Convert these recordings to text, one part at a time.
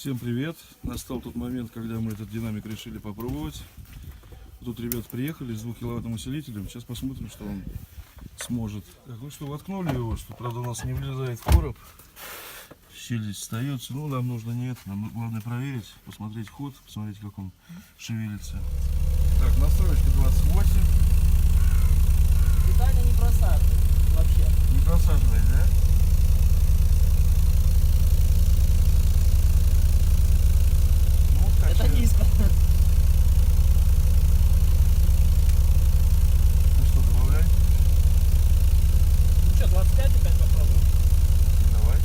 Всем привет! Настал тот момент, когда мы этот динамик решили попробовать. Тут ребята приехали с 2-киловаттным усилителем. Сейчас посмотрим, что он сможет. Так, ну что, воткнули его, что, правда, у нас не влезает в короб. Щель здесь остается. Ну, нам нужно не это. Нам главное проверить, посмотреть ход, посмотреть, как он шевелится. Так, настроечка 28. Питание не просаживает вообще. Не просаживает, да? Это низко. Ну что, добавляй? Ну что, 25 опять попробуем? Давай.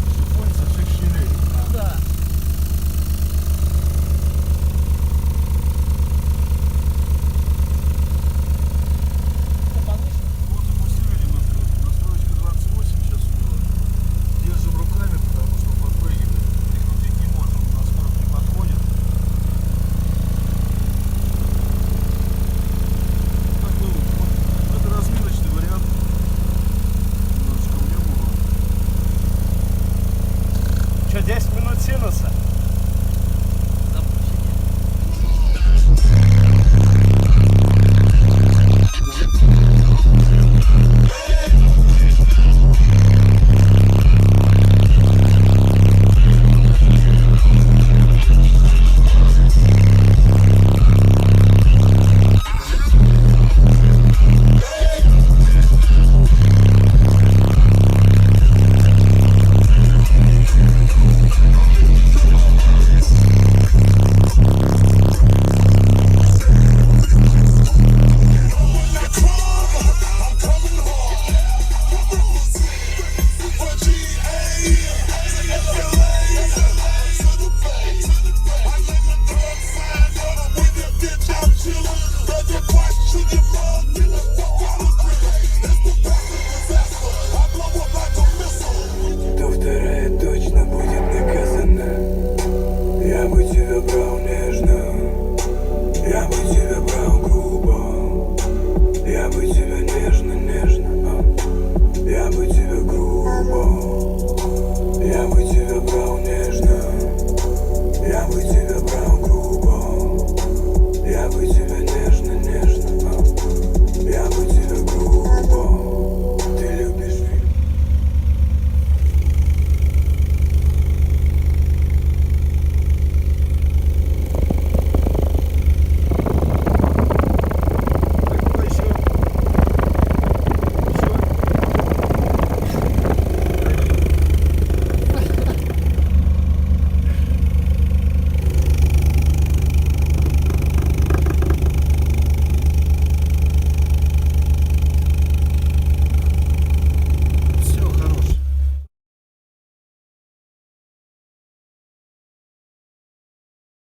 Сифонь со всех щелей. Да. Это повыше. Вот запустили немножко. Настроечка 28 сейчас у него. Держим руками, потому что подпрыгивает. Прикрутить не можем, у нас короб не подходит. Такой вот. Это разминочный вариант. Немножечко в нем его. Что, 10 минут синуса?